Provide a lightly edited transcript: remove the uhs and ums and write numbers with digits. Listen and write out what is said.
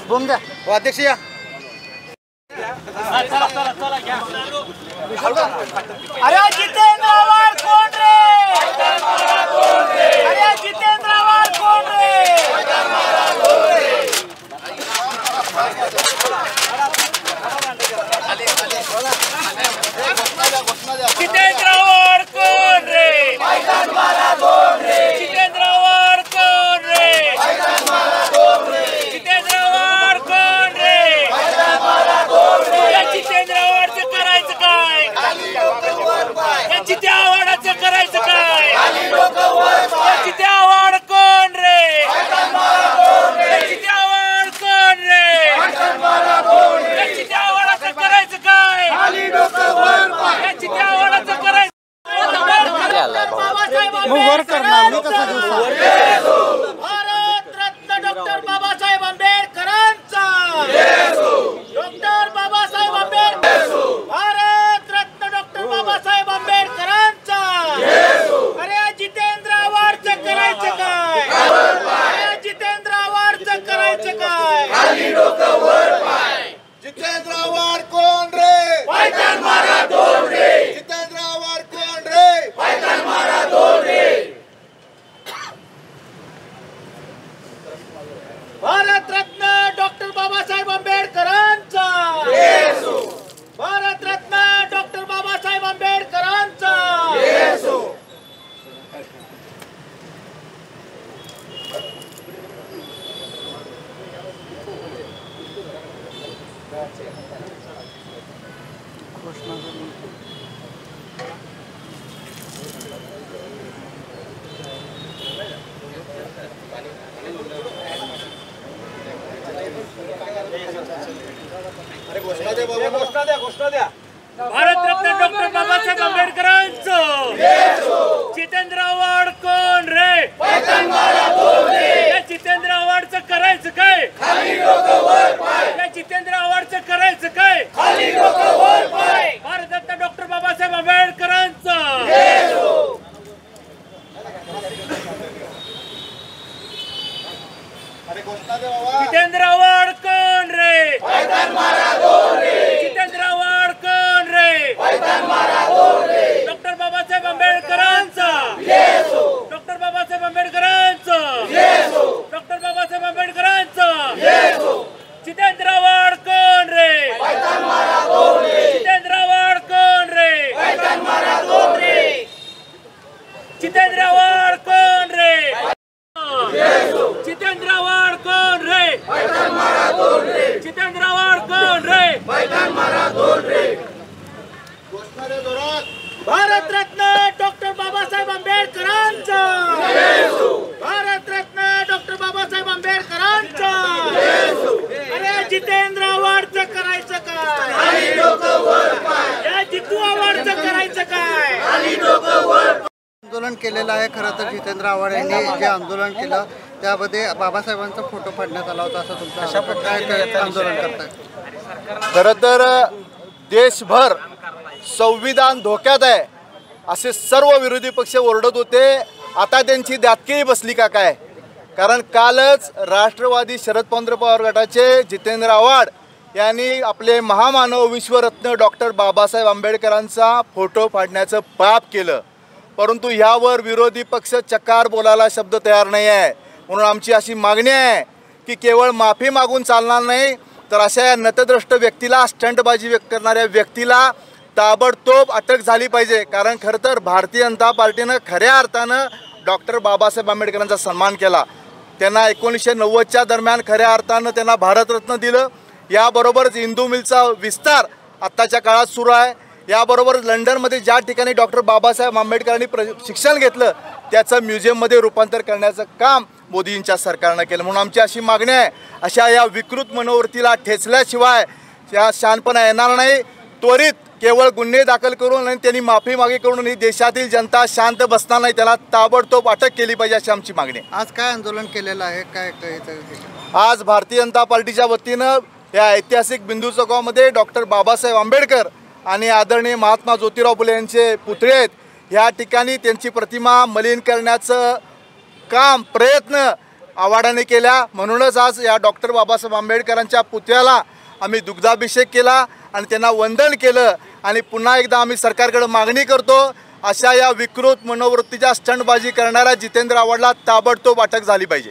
बोम द्या अध्यक्ष या अरे जितेंद्र आव्हाड कोण रे? अरे जितेंद्र आव्हाड कोण रे? जितेंद्र आव्हाड कोण रे? जितेंद्र आव्हाड कोण रे? जितेंद्र आव्हाड कोण रे? या जितेंद्र आव्हाडचं करायचं काय? या जिते आव्हाडाचं करायचं काय? या जिते आव्हाड कोण रे? या जिते आव्हाड कोण रे? या जिते आव्हाडाचं करायचं काय? या जिते आव्हाडाचं करायचं वर करणार मी कसं भारत रत्न डॉक्टर बाबासाहेब आंबेडकरांचा डॉक्टर बाबासाहेब आंबेडकर भारत रत्न डॉक्टर बाबासाहेब आंबेडकरांचा अरे जितेंद्र आव्हाडचं करायचं काय? अरे जितेंद्र आव्हाडचं करायचं काय? जितेंद्र आव्हाड कोण रे? पायतान मारा दोन रे. जितेंद्र आव्हाड कोण रे? पायतान मारा दोन रे. भारतरत्न डॉक्टर बाबासाहेब आंबेडकरांचा भारतरत्न डॉक्टर बाबासाहेब आंबेडकरांचा भारतरत्न डॉक्टर बाबासाहेब आंबेडकरांचं जितेंद्र आव्हाड कोण रे? या जितेंद्र आव्हाडचं करायचं काय? या जितेंद्र आव्हाडचं करायचं काय? भारतरत्न डॉक्टर बाबासाहेब आंबेडकरांचं जितेंद्र आव्हाड कोण रे? जितेंद्र आव्हाड कोण रे? डॉक्टर बाबासाहेब आंबेडकरांचा डॉक्टर बाबासाहेब आंबेडकरांचा डॉक्टर बाबासाहेब आंबेडकरांचा जितेंद्र आव्हाड कोण रे? जितेंद्र आव्हाड कोण रे? जितेंद्र आव्हाड कोण रे? जितेंद्र आव्हाड कोण रे? जितेंद्र आव्हाड कोण रे? भारतरत्न डॉक्टर बाबासाहेब आंबेडकरांचा भारतरत्न डॉक्टर बाबासाहेब आंबेडकरांचा अरे जितेंद्र आव्हाडचं करायचं काय? या जितू आव्हाडचं करायचं काय? आंदोलन केलेलं आहे. खरं तर जितेंद्र आव्हाड यांनी जे आंदोलन केलं त्यामध्ये बाबासाहेबांचा फोटो फाडण्यात आला होता असं तुमचं अशा प्रकारे आंदोलन करताय? खरं तर देशभर संविधान धोक्यात आहे असे सर्व विरोधी पक्ष ओरडत होते. आता त्यांची दातकेळी बसली का काय? कारण कालच राष्ट्रवादी शरद पवार गटाचे जितेंद्र आव्हाड यांनी आपले महामानव विश्वरत्न डॉक्टर बाबासाहेब आंबेडकरांचा फोटो फाडण्याचं पाप केलं. परंतु ह्यावर विरोधी पक्ष चकार बोलायला शब्द तयार नाही आहे. म्हणून आमची अशी मागणी आहे की केवळ माफी मागून चालणार नाही, तर अशा या नतद्रष्ट व्यक्तीला, स्टंटबाजी करणाऱ्या व्यक्तीला ताबडतोब अटक झाली पाहिजे. कारण खरं तर भारतीय जनता पार्टीनं खऱ्या अर्थानं डॉक्टर बाबासाहेब आंबेडकरांचा सन्मान केला. त्यांना 1990च्या दरम्यान खऱ्या अर्थानं त्यांना भारतरत्न दिलं. याबरोबरच इंदू मिलचा विस्तार आत्ताच्या काळात सुरू आहे. याबरोबरच लंडनमध्ये ज्या ठिकाणी डॉक्टर बाबासाहेब आंबेडकरांनी शिक्षण घेतलं त्याचं म्युझियममध्ये रूपांतर करण्याचं काम मोदींच्या सरकारनं केलं. म्हणून आमची अशी मागणी आहे, अशा या विकृत मनोवृत्तीला ठेचल्याशिवाय या शानपणा येणार नाही. त्वरित केवळ गुन्हे दाखल करून आणि त्यांनी माफी मागे करून ही देशातील जनता शांत बसणार नाही, त्याला ताबडतोब अटक केली पाहिजे अशी आमची मागणी. आज काय आंदोलन केलेलं आहे? काय आज भारतीय जनता पार्टीच्या वतीनं या ऐतिहासिक बिंदू चौकामध्ये डॉक्टर बाबासाहेब आंबेडकर आणि आदरणीय महात्मा ज्योतिराव फुले यांचे पुतळे आहेत, ह्या ठिकाणी त्यांची प्रतिमा मलिन करण्याचं काम प्रयत्न आव्हाडांनी केल्या. म्हणूनच आज या डॉक्टर बाबासाहेब आंबेडकरांच्या पुतळ्याला आम्ही दुग्धाभिषेक केला आणि त्यांना वंदन केलं. आणि पुन्हा एकदा आम्ही सरकारकडे मागणी करतो, अशा या विकृत मनोवृत्तीच्या स्टंटबाजी करणाऱ्या जितेंद्र आव्हाडला ताबडतोब अटक झाली पाहिजे.